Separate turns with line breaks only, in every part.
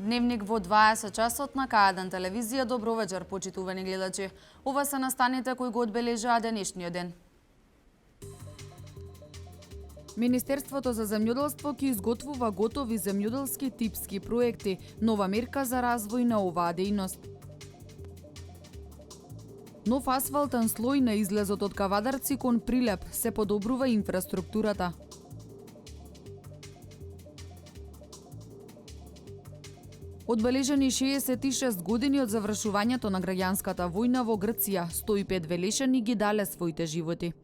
Дневник во 20 часот на К1 телевизија. Добро вечер, почитувани гледачи. Ова се настаните кои го одбележаа денешниот ден. Министерството за земјоделство ќе изготвува готови земјоделски типски проекти, нова мерка за развој на оваа дејност. Нов асфалтен слој на излезот од Кавадарци кон Прилеп се подобрува инфраструктурата. Одбележани 66 години од завршувањето на граѓанската војна во Грција, 105 велешани ги дале своите животи.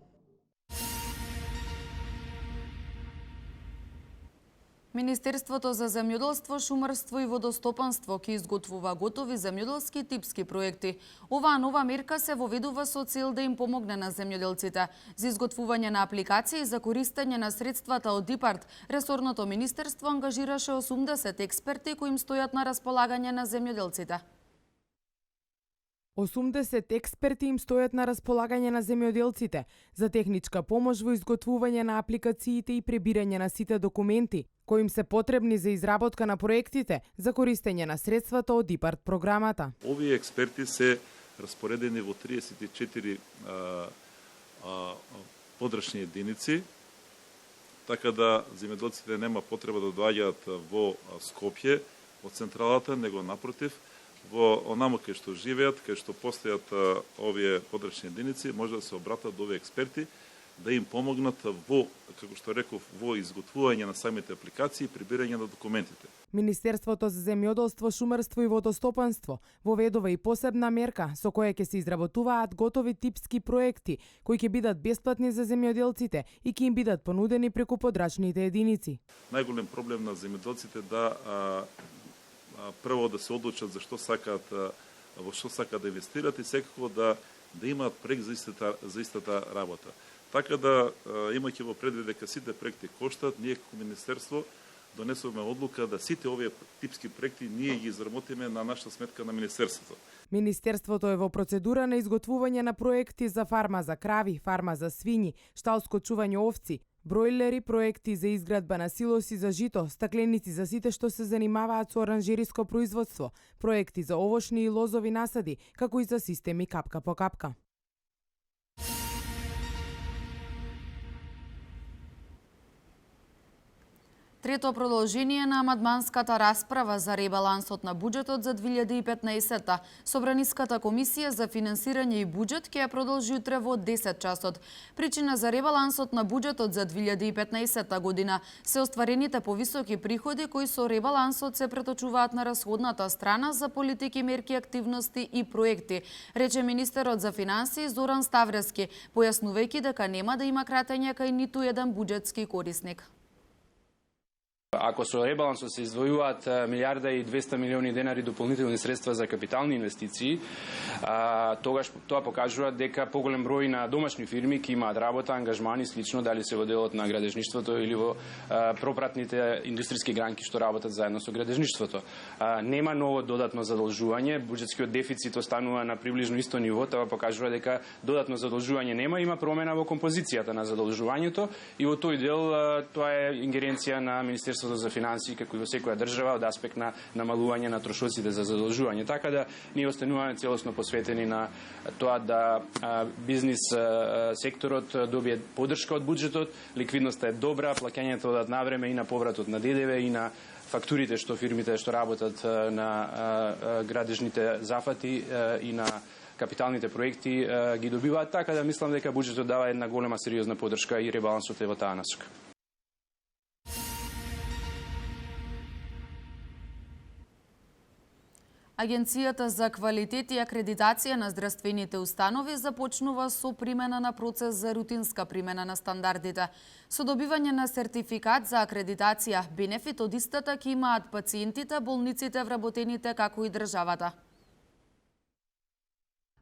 Министерството за земјоделство, шумарство и водостопанство ќе изготвува готови земјоделски типски проекти. Оваа нова мерка се воведува со цел да им помогне на земјоделците за изготвување на апликации за користење на средствата од ИПАРД. Ресорното министерство ангажираше 80 експерти кои им стојат на располагање на земјоделците.
80 експерти им стојат на располагање на земјоделците за техничка помош во изготвување на апликациите и пребирање на сите документи кои им се потребни за изработка на проектите за користење на средствата од ИПАРД програмата.
Овие експерти се распоредени во 34 подрачни единици, така да земјоделците нема потреба да доаѓаат во Скопје од централата, него напротив, во онаму кај што живеат, кај што постојат овие подрачни единици, може да се обратат до овие експерти да им помогнат во, како што реков, во изготвување на самите апликации и прибирање на документите.
Министерството за земјоделство, шумарство и водостопанство воведува и посебна мерка со која ќе се изработуваат готови типски проекти кои ќе бидат бесплатни за земјоделците и ќе им бидат понудени преку подрачните единици.
Најголем проблем на земјоделците да прво да се одлучат за што сакаат, во што сакаат да инвестират и секако да имаат проект за истата работа. Така да, имајќи во предвид дека сите проекти коштат, ние како министерство донесуваме одлука да сите овие типски проекти ние ги изработиме на нашата сметка на министерството.
Министерството е во процедура на изготвување на проекти за фарма за крави, фарма за свињи, шталско чување овци, бройлери, проекти за изградба на силоси за жито, стакленици за сите што се занимаваат со оранжериско производство, проекти за овошни и лозови насади, како и за системи капка по капка.
Трето продолжение на амандманската расправа за ребалансот на буџетот за 2015-та. Собраниската комисија за финансирање и буџет ќе ја продолжи утре во 10 часот. Причина за ребалансот на буџетот за 2015 година се остварените повисоки приходи кои со ребалансот се преточуваат на расходната страна за политики, мерки, активности и проекти, рече министерот за финансии Зоран Ставрески, појаснувајќи дека нема да има кратење кај ниту еден буџетски корисник.
Ако со ребалансот се издвојуваат 1.200 милиони денари дополнителни средства за капитални инвестиции, тогаш тоа покажува дека поголем број на домашни фирми ќе имаат работа, ангажмани слично, дали се во делот на градежништвото или во пропратните индустријски гранки што работат заедно со градежништвото. Нема ново додатно задолжување, буџетскиот дефицит останува на приближно исто ниво, тоа покажува дека додатно задолжување нема, има промена во композицијата на задолжувањето и во тој дел тоа е ингеренција на Министерството за финансии, како и во секоја држава, од аспект на намалување на трошоците за задолжување. Така да ние остануваме целосно посветени на тоа да бизнис секторот добие поддршка од буџетот, ликвидноста е добра, плаќањето одат навреме и на повратот на ДДВ и на фактурите што фирмите што работат на градежните зафати и на капиталните проекти ги добиваат, така да мислам дека буџетот дава една голема сериозна поддршка и ребалансот е во таа насока.
Агенцијата за квалитет и акредитација на здравствените установи започнува со примена на процес за рутинска примена на стандардите. Со добивање на сертификат за акредитација, бенефит од истата ќе имаат пациентите, болниците, вработените, како и државата.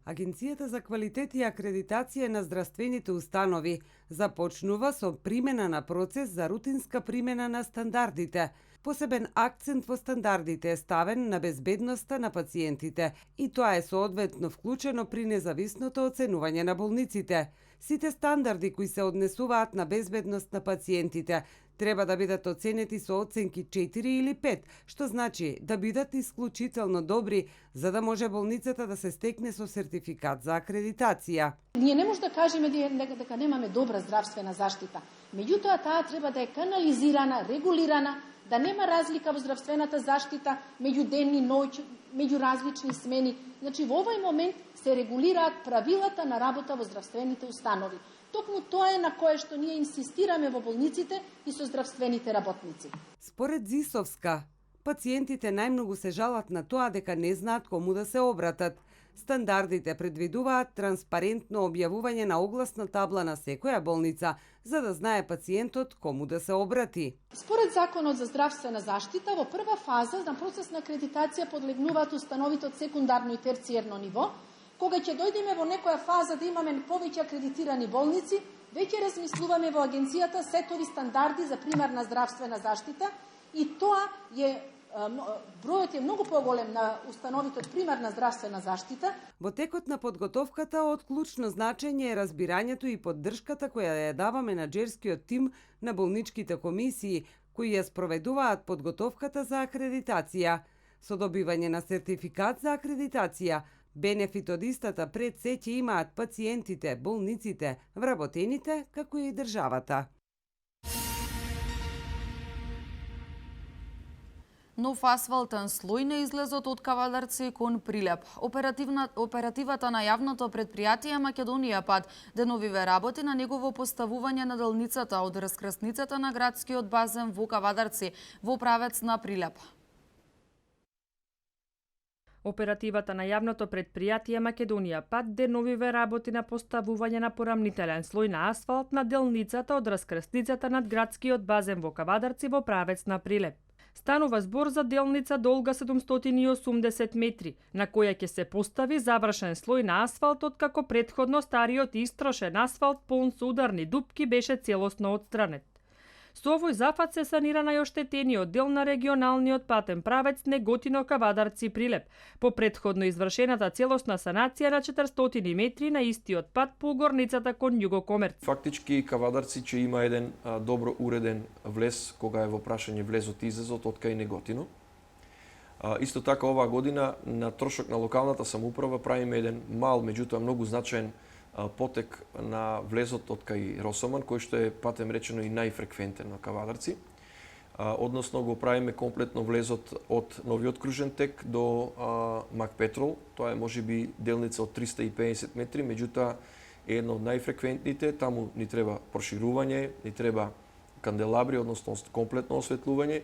Агенцијата за квалитет и акредитација на здравствените установи започнува со примена на процес за рутинска примена на стандардите. Посебен акцент во стандардите е ставен на безбедноста на пациентите и тоа е соодветно вклучено при независното оценување на болниците. Сите стандарди кои се однесуваат на безбедност на пациентите треба да бидат оценети со оценки 4 или 5, што значи да бидат исклучително добри, за да може болницата да се стекне со сертификат за акредитација.
Ние не може да кажеме дека немаме добра здравствена заштита. Меѓутоа, таа треба да е канализирана, регулирана, да нема разлика во здравствената заштита меѓу ден и ноќ, меѓу различни смени. Значи, во овој момент се регулираат правилата на работа во здравствените установи. Токму тоа е на кое што ние инсистираме во болниците и со здравствените работници.
Според Зисовска, пациентите најмногу се жалат на тоа дека не знаат кому да се обратат. Стандардите предвидуваат транспарентно објавување на огласна табла на секоја болница, за да знае пациентот кому да се обрати.
Според Законот за здравствена заштита, во прва фаза на процес на акредитација подлегнуваат установите од секундарно и терциерно ниво. Кога ќе дојдеме во некоја фаза да имаме повеќе акредитирани болници, веќе размислуваме во агенцијата сетови стандарди за примарна здравствена заштита и тоа е бројот е многу поголем на установите од примарна здравствена заштита.
Во текот на подготовката од клучно значење е разбирањето и поддршката која ја даваме на џерскиот тим на болничките комисии, кои ја спроведуваат подготовката за акредитација. Со добивање на сертификат за акредитација, бенефит од истата пред се ќе имаат пациентите, болниците, вработените, како и државата.
Нов асфалтен слој на излезот од Кавадарци кон Прилеп. Оперативата на јавното предпријатие Македонија Пат деновиве работи на негово поставување на делницата од раскрсницата на градскиот базен во Кавадарци во правец на Прилеп.
Оперативата на јавното предпријатие Македонија Пат деновиве работи на поставување на порамнителен слој на асфалт на делницата од раскрсницата над градскиот базен во Кавадарци во правец на Прилеп. Станува збор за делница долга 780 метри, на која ќе се постави завршен слој на асфалт, откако претходно стариот истрошен асфалт полн со ударни дупки беше целосно отстранет. Со овој зафат се санира најоштетениот дел на регионалниот патен правец Неготино Кавадарци Прилеп, по претходно извршената целосна санација на 400 метри на истиот пат по горницата кон Југокомерц.
Фактички Кавадарци ќе има еден добро уреден влез кога е во прашање влезот и излезот од кај Неготино. Исто така оваа година на трошок на локалната самоуправа правиме еден мал, меѓутоа многу значаен потек на влезот од кај Росоман, кој што е патем речено и најфреквентен на Кавадарци. Односно го правиме комплетно влезот од новиот кружен тек до Макпетрол. Тоа е можеби делница од 350 метри, меѓутоа е едно од најфреквентните. Таму ни треба проширување, ни треба канделабри, односно комплетно осветлување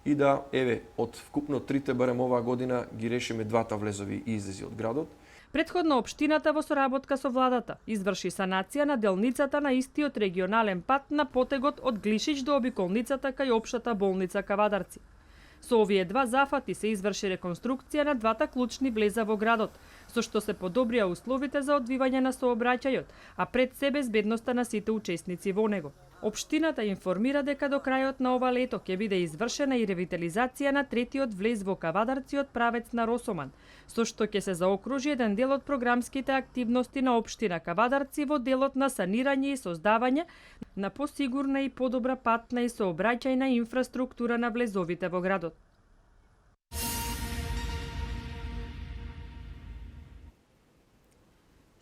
и да, еве, од вкупно трите барем оваа година ги решиме двата влезови и излези од градот.
Претходно општината во соработка со владата изврши санација на делницата на истиот регионален пат на потегот од Глишич до обиколницата кај општата болница Кавадарци. Со овие два зафати се изврши реконструкција на двата клучни влеза во градот, со што се подобрија условите за одвивање на сообраќајот, а пред се безбедноста на сите учесници во него. Општината информира дека до крајот на ова лето ќе биде извршена и ревитализација на третиот влез во Кавадарци од правец на Росоман, со што ќе се заокружи еден дел од програмските активности на општина Кавадарци во делот на санирање и создавање на посигурна и подобра патна и сообраќајна инфраструктура на влезовите во градот.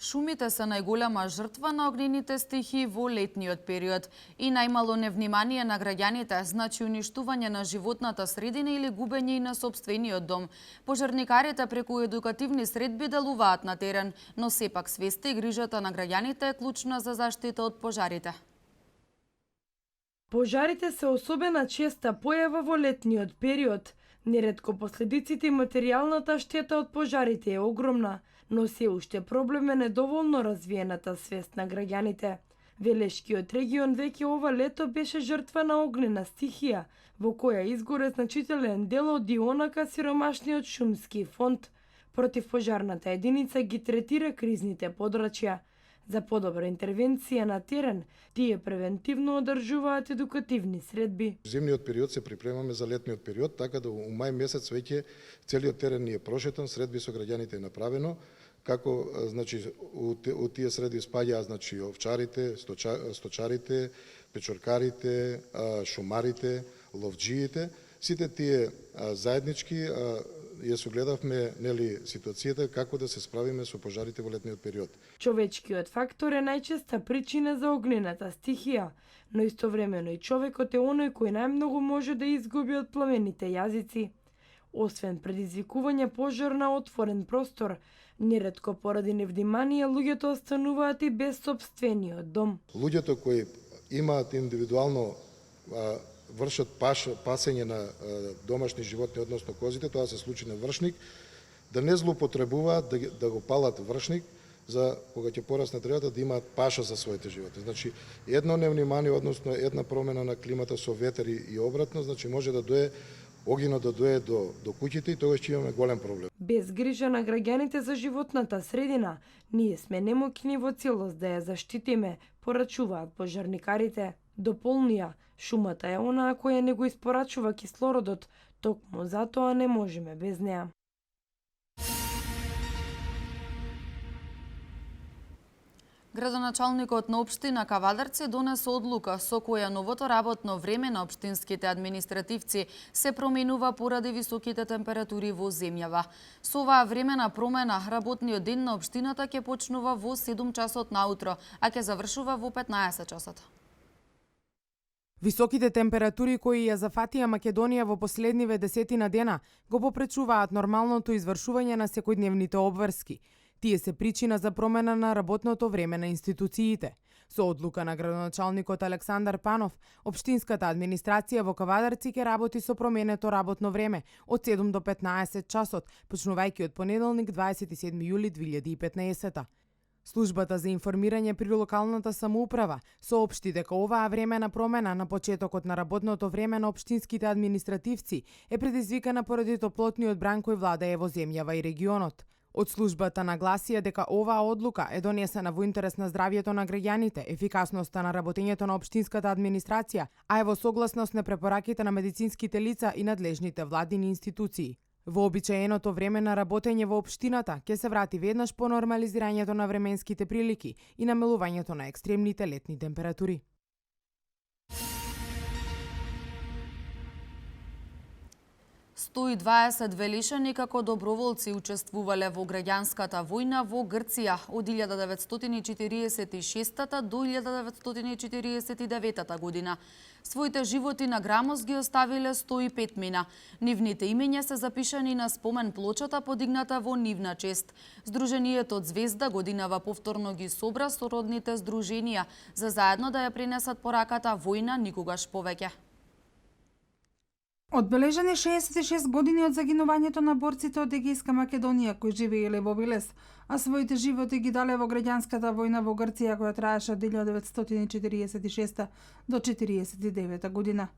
Шумите се најголема жртва на огнените стихии во летниот период и најмало невнимание на граѓаните значи уништување на животната средина или губење и на сопствениот дом. Пожарникарите преку едукативни средби делуваат на терен, но сепак свеста и грижата на граѓаните е клучна за заштита од пожарите.
Пожарите се особена честа појава во летниот период. Неретко последиците и материјалната штета од пожарите е огромна, но се уште проблем е недоволно развиената свест на граѓаните. Велешкиот регион веќе ова лето беше жртва на огнена стихија, во која изгоре значителен дел од ионака сиромашниот шумски фонд. Противпожарната единица ги третира кризните подрачја. За подобра интервенција на терен, тие превентивно одржуваат едукативни средби.
Зимниот период се припремаме за летниот период, така да у мај месец веќе целиот терен ни е прошетан, средби со граѓаните е направено, како значи у тие средби спаѓаат значи овчарите, сточарите, печоркарите, шумарите, ловџиите, сите тие заеднички ја согледавме нели ситуацијата како да се справиме со пожарите во летниот период.
Човечкиот фактор е најчеста причина за огнената стихија, но истовремено и човекот е оној кој најмногу може да изгуби од пламените јазици. Освен предизвикување пожар на отворен простор, неретко поради невнимание луѓето остануваат и без сопствениот дом.
Луѓето кои имаат индивидуално вршат пасење на домашни животни, односно козите, тоа се случи на вршник, да не злоупотребуваат да го палат вршник, за кога ќе порасне дрвата да имаат паша за своите животни. Значи, едно невнимание, односно една промена на климата со ветер и обратно, значи може да дое огинот да дое до куќите и тогаш ќе имаме голем проблем.
Без грижа на граѓаните за животната средина, ние сме немокни во целост да ја заштитиме, порачуваат пожарникарите. Дополнија, шумата е онаа која не го испорачува кислородот, токму затоа не можеме без неа.
Градоначалникот на општина Кавадарци донесе одлука со која новото работно време на општинските административци се променува поради високите температури во земјава. Со оваа времена промена работниот ден на општината ќе почнува во 7 часот наутро, а ќе завршува во 15 часот.
Високите температури кои ја зафатија Македонија во последниве 10 дена го попречуваат нормалното извршување на секојдневните обврски. Тие се причина за промена на работното време на институциите. Со одлука на градоначалникот Александар Панов, општинската администрација во Кавадарци ќе работи со променето работно време од 7 до 15 часот, почнувајќи од понеделник 27 јули 2015. Службата за информирање при локалната самоуправа соопшти дека оваа времена промена на почетокот на работното време на општинските административци е предизвикана поради топлотниот бран кој владее во земјава и регионот. Од службата нагласија дека оваа одлука е донесена во интерес на здравјето на граѓаните, ефикасноста на работењето на општинската администрација, а е во согласност на препораките на медицинските лица и надлежните владини институции. Вообичаеното време на работење во општината ќе се врати веднаш по нормализирањето на временските прилики и намалувањето на екстремните летни температури.
Стои 20 велишани како доброволци учествувале во граѓанската војна во Грција од 1946 до 1949 година. Своите животи на грамост ги оставиле 105 мина. Нивните имења се запишани на спомен плочата подигната во нивна чест. Здруженијето Звезда годинава повторно ги собра сородните здруженија за заедно да ја пренесат пораката војна никогаш повеќе.
Одбележани 66 години од загинувањето на борците од Егејска Македонија кои живееле во Велес, а своите животи ги дале во граѓанската војна во Грција која траеше од 1946 до 1949 година.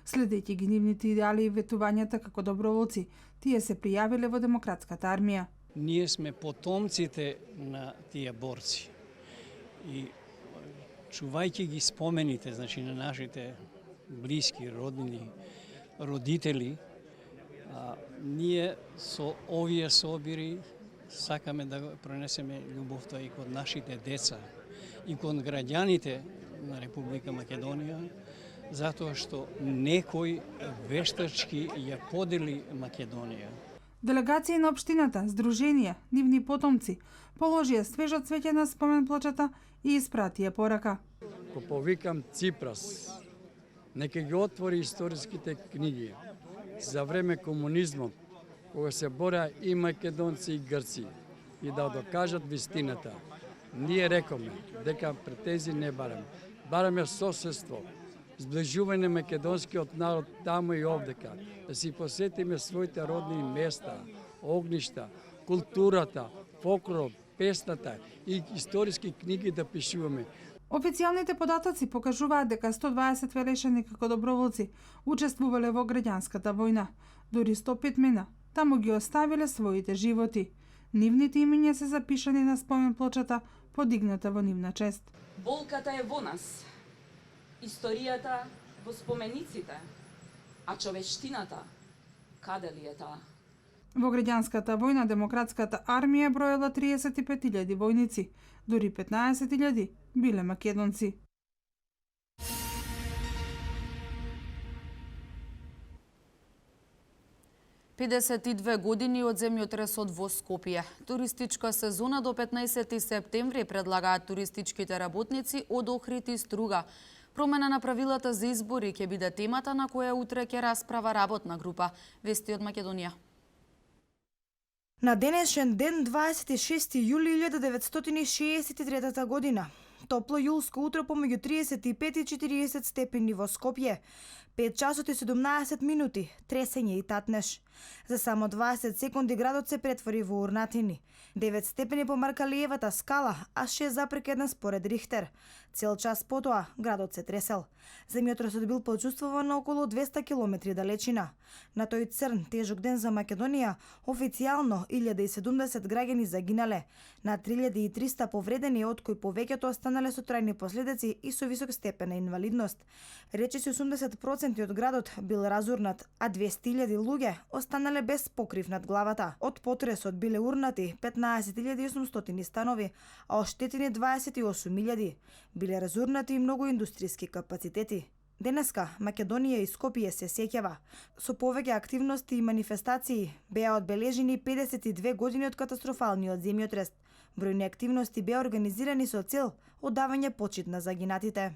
Следејќи ги нивните идеали и ветувањата како доброволци, тие се пријавиле во демократската армија.
Ние сме потомците на тие борци и чувајќи ги спомените, значи на нашите блиски, роднини, родители, ние со овие собири сакаме да пронесеме љубовта и код нашите деца и код граѓаните на Република Македонија, затоа што некој вештачки ја подели Македонија.
Делегации на општината, здруженија, нивни потомци положија свежо цвеќе на спомен плочата и испратија порака.
Ко повикам Ципрас, нека ги отвори историските книги за време комунизмот, кога се бореа и македонци и грци, и да докажат вистината. Ние рековме дека претензи не бараме соседство, сближување македонскиот народ таму и овдека, да си посетиме своите родни места, огништа, културата, фолклорот, песната и историски книги да пишуваме.
Официјалните податоци покажуваат дека 120 велешани како доброволци учествувале во граѓанската војна. Дури 105 мина таму ги оставиле своите животи. Нивните имиња се запишани на спомен плочата, подигната во нивна чест.
Болката е во нас, историјата во спомениците, а човештината, каде ли е таа?
Во граѓанската војна демократската армија броела 35.000 војници, дури 15.000 биле македонци.
Педесет години од земјотресот во Скопје. Туристичка сезона до 15 септември предлагаат туристичките работници од Охрид и Струга. Промена на правилата за избори ќе биде темата на која утре ќе расправа работна група. Вести од Македонија.
На денешен ден, 26 јули 1963 година, топло јулско утро помеѓу 35 и 40 степени во Скопје, 5 часот и 17 минути, тресење и татнеш. За само 20 секунди градот се претвори во урнатини. 9 степени по Маркалиевата скала, а 6,1 според Рихтер. Цел час потоа градот се тресел. Земјотресот бил почувствуван на околу 200 километри далечина. На тој црн, тежок ден за Македонија, официјално 1070 граѓани загинале, на 3300 повредени, од кои повеќето останале со трајни последици и со висок степен на инвалидност. Речиси 80% од градот бил разурнат, а 200.000 луѓе останале без покрив над главата. Од потресот биле урнати 15.800 станови, а оштетени 28.000. Биле разурнати и многу индустријски капацитети. Денеска Македонија и Скопје се сеќава. Со повеќе активности и манифестации беа одбележени 52 години од катастрофалниот земјотрес. Бројни активности беа организирани со цел оддавање почит на загинатите.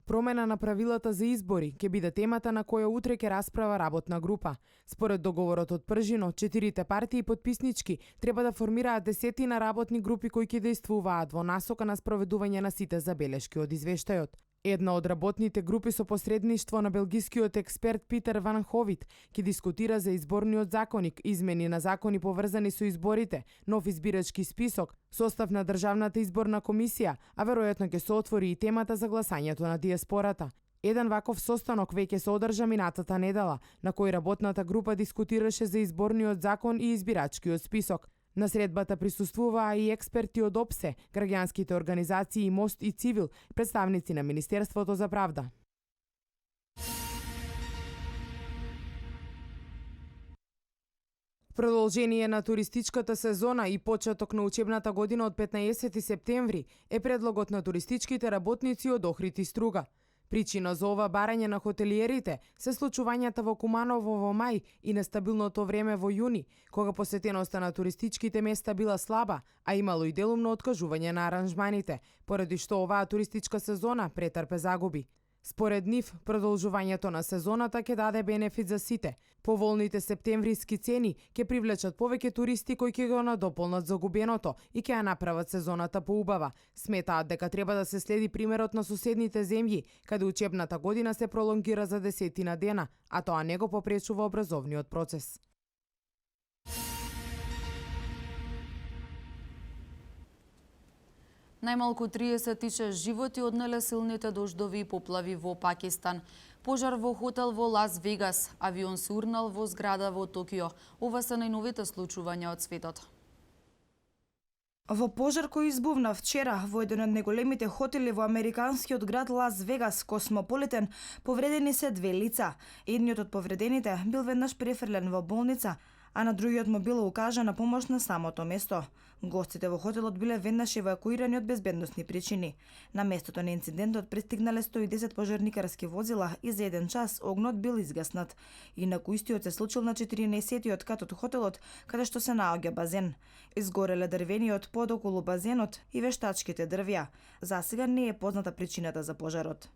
Промена на правилата за избори ќе биде темата на која утре ќе расправа работна група. Според договорот од Пржино, 4 партии подписнички треба да формираат десетина работни групи кои ќе действуваат во насока на спроведување на сите забелешки од извештајот. Една од работните групи со посредништво на белгискиот експерт Питер Ван Ховит ќе дискутира за изборниот законник, измени на закони поврзани со изборите, нов избирачки список, состав на Државната изборна комисија, а веројатно ќе се отвори и темата за гласањето на диаспората. Еден ваков состанок веќе се одржа минатата недела, на кој работната група дискутираше за изборниот закон и избирачкиот список. На средбата присуствуваа и експерти од ОПСЕ, граѓанските организации Мост и Цивил, представници на Министерството за правда. Продолжение на туристичката сезона и почеток на учебната година од 15 септември е предлогот на туристичките работници од Охрид и Струга. Причина за ова барање на хотелиерите се случувањата во Куманово во мај и нестабилното време во јуни, кога посетеноста на туристичките места била слаба, а имало и делумно откажување на аранжманите, поради што оваа туристичка сезона претрпе загуби. Според нив, продолжувањето на сезоната ќе даде бенефит за сите. Поволните септемвриски цени ќе привлечат повеќе туристи кои ќе го надополнат загубеното и ќе ја направат сезоната поубава. Сметаат дека треба да се следи примерот на соседните земји, каде учебната година се пролонгира за 10 дена, а тоа не го попречува образовниот процес.
Најмалку 36 животи однеле силните дождови и поплави во Пакистан. Пожар во хотел во Лас Вегас, авион се урнал во зграда во Токио. Ова се најновите случувања од светот.
Во пожар кој избувна вчера во еден од најголемите хотели во американскиот град Лас Вегас, Космополитен, повредени се 2 лица. Едниот од повредените бил веднаш префрлен во болница, а на другиот му била укажана помош на самото место. Гостите во хотелот биле веднаш евакуирани од безбедносни причини. На местото на инцидентот пристигнале 110 пожарникарски возила и за 1 час огнот бил изгаснат. Инаку истиот се случил на 14-тиот кат од хотелот, каде што се наоѓа базен. Изгореле дрвениот под околу базенот и вештачките дрвја. Засега не е позната причината за пожарот.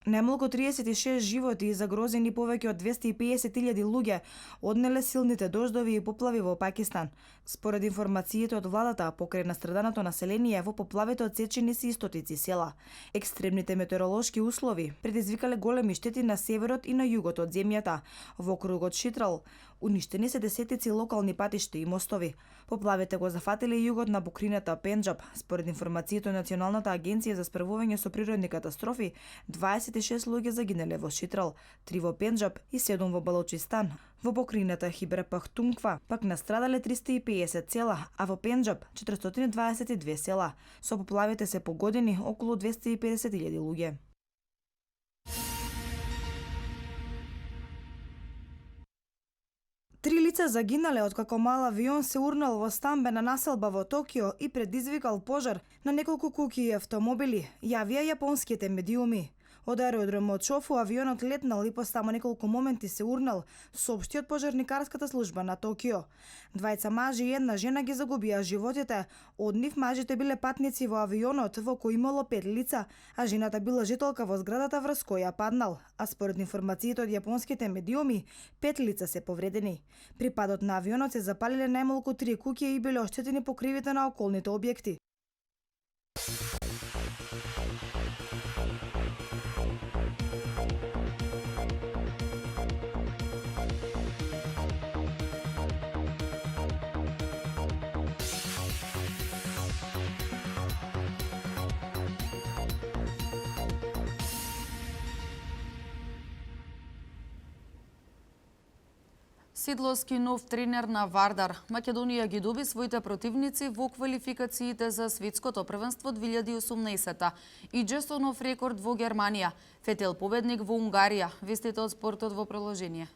Најмалку 36 животи и загрозени повеќе од 250.000 луѓе однеле силните дождови и поплави во Пакистан. Според информациите од владата, покрај настраданото население во поплавите отсечени се и стотици села. Екстремните метеоролошки услови предизвикале големи штети на северот и на југот од земјата. Во округот Шитрал Уништени се десетици локални патишта и мостови. Поплавите го зафатиле југот на покрината Пенџаб. Според информациите од Националната агенција за справување со природни катастрофи, 26 луѓе загинале во Шитрал, 3 во Пенџаб и 7 во Балочистан. Во покрината Хибер Пахтунква пак настрадале 350 села, а во Пенџаб 422 села. Со поплавите се погодени околу 250.000 луѓе. Три лица загинале откако мал авион се урнал во стамбена населба во Токио и предизвикал пожар на неколку куќи и автомобили, јавија јапонските медиуми. Од аеродромот Шофу авионот летнал и по само неколку моменти се урнал, соопшти од пожарникарската служба на Токио. Двајца мажи и една жена ги загубија животите. Од нив мажите биле патници во авионот во кој имало 5 лица, а жената била жителка во зградата врз која паднал. А според информациите од јапонските медиуми, 5 лица се повредени. При падот на авионот се запалиле најмалку 3 куќи и биле оштетени покривите на околните објекти.
Седловски нов тренер на Вардар. Македонија ги доби своите противници во квалификациите за светското првенство 2018 и со нов рекорд во Германија. Фетел победник во Унгарија. Вестите од спортот во приложение.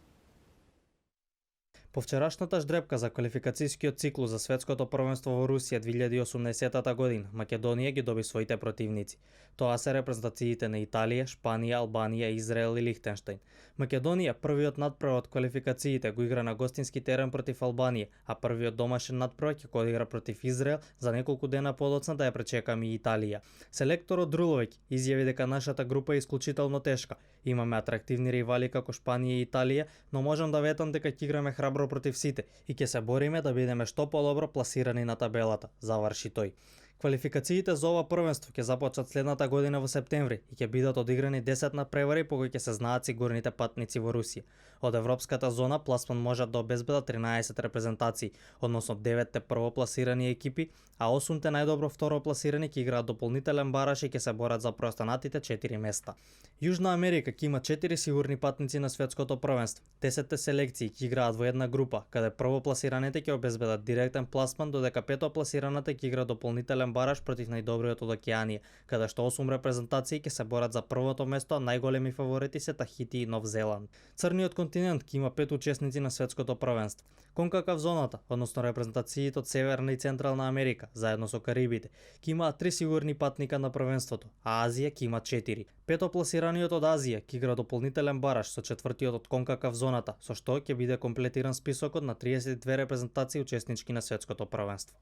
По вчерашната ждрепка за квалификацијскиот циклус за светското првенство во Русија 2018 година, Македонија ги доби своите противници. Тоа се репрезентациите на Италија, Шпанија, Албанија, Израел и Лихтенштеин. Македонија првиот надпревар од квалификациите го игра на гостински терен против Албанија, а првиот домашен надпревар ќе го игра против Израел за неколку дена подоцна да ја пречекаме и Италија. Селекторот Друловиќ изјави дека нашата група е исклучително тешка. Имаме атрактивни ривали како Шпанија и Италија, но можам да ветам дека ќе играме храбро против сите и ќе се бориме да бидеме што подобро пласирани на табелата, заврши тој. Квалификациите за ова првенство ќе започнат следната година во септември и ќе бидат одиграни 10 надпревари по кои ќе се знаат сигурните патници во Русија. Од европската зона пласман можат да обезбедат 13 репрезентации, односно 9-те првопласирани екипи, а 8-те најдобро второпласирани ќе играат дополнителен бараш и ќе се борат за преостанатите 4 места. Јужна Америка ќе има 4 сигурни патници на светското првенство. 10-те селекции ќе играат во една група, каде првопласираните ќе обезбедат директен пласман, додека петопласираната ќе игра дополнителен бараш против најдобриот од Океанија, каде што 8 репрезентации ќе се борат за првото место, а најголеми фаворити се Тахити и Нов Зеланд. Црниот континент ќе има 5 учесници на светското првенство. Конкакав зоната, односно репрезентациите од Северна и Централна Америка, заедно со Карибите, ќе имаат 3 сигурни патника на првенството, а Азија ќе има 4. Петопласираниот од Азија ќе игра дополнителен бараш со четвртиот од Конкакав зоната, со што ќе биде комплетиран списокот на 32 репрезентации учеснички на светското првенство.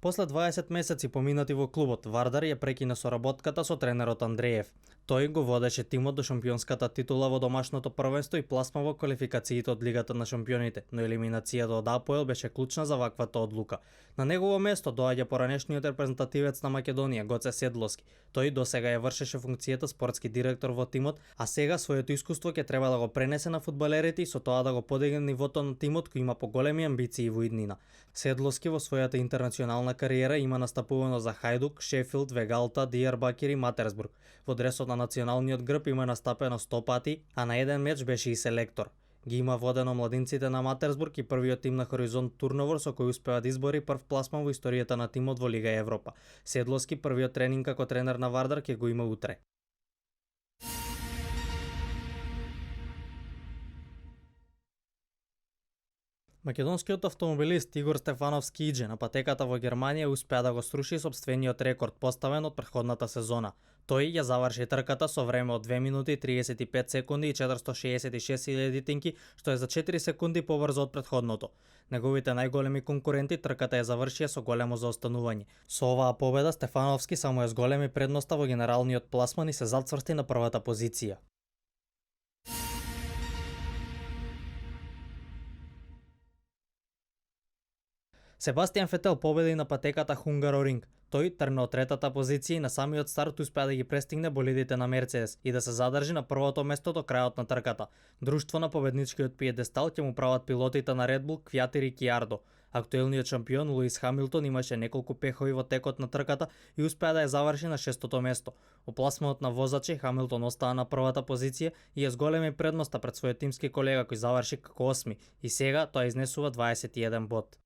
После 20 месеци поминати во клубот, Вардар ја прекина соработката со тренерот Андреев. Тој го водеше тимот до шампионската титула во домашното првенство и пласма во квалификациите од Лигата на шампионите, но елиминацијата од АПОЕЛ беше клучна за ваквата одлука. На негово место доаѓа поранешниот репрезентативец на Македонија, Гоце Седловски. Тој досега ја вршеше функцијата спортски директор во тимот, а сега своето искуство ќе треба да го пренесе на фудбалерите и со тоа да го подигне нивото на тимот кој има поголеми амбиции во иднина. Седловски во својата интернационална кариера има настапувано за Хајдук, Шефилд, Вегалта, Дијарбакир и Матерсбург. Во дресот на националниот грб има настапено 100 пати, а на еден меч беше и селектор. Ги има водено младинците на Матерсбург и првиот тим на Хоризонт Турновор со кој успеа да избори прв пласман во историјата на тимот во Лига Европа. Седловски првиот тренинг како тренер на Вардар ќе го има утре. Македонскиот автомобилист Игор Стефановски Иџе на патеката во Германија успеа да го сруши сопствениот рекорд поставен од претходната сезона. Тој ја заврши трката со време од 2 минути 35 секунди и 466 десетинки, што е за 4 секунди побрзо од претходното. Неговите најголеми конкуренти трката ја завршија со големо заостанување. Со оваа победа Стефановски само ја зголеми предноста во генералниот пласман и се зацврсти на првата позиција. Себастијан Фетел победи на патеката Хунгароринг. Тој тргна од третата позиција и на самиот старт успеа да ги престигне болидите на Мерцедес и да се задржи на првото место до крајот на трката. Друштво на победничкиот пиедестал ќе му прават пилотите на Red Bull, Квјат и Рикјардо. Актуелниот шампион Луис Хамилтон имаше неколку пехови во текот на трката и успеа да ја заврши на 6-то место. Во пласманот на возачи Хамилтон остаа на првата позиција и ја зголеми предноста пред својот тимски колега кој заврши како 8 и сега тоа изнесува 21 бод.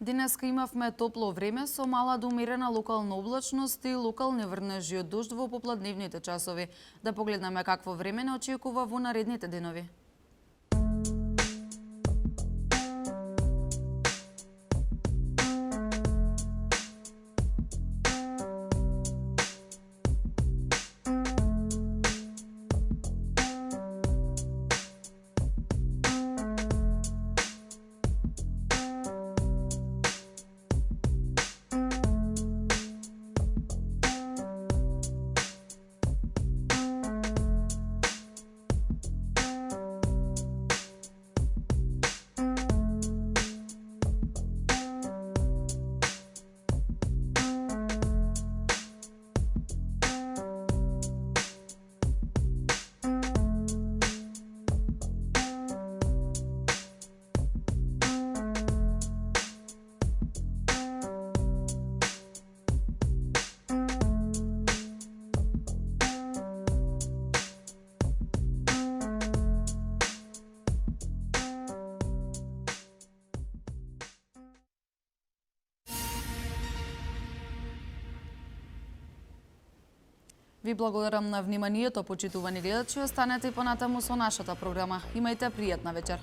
Денеска имавме топло време со мала до умерена локална облачност и локални врнежи од дожд во попладневните часови. Да погледнеме какво време не очекува во наредните денови. Ви благодарам на вниманието, почитувани гледачи. Останете и понатаму со нашата програма. Имајте пријатна вечер.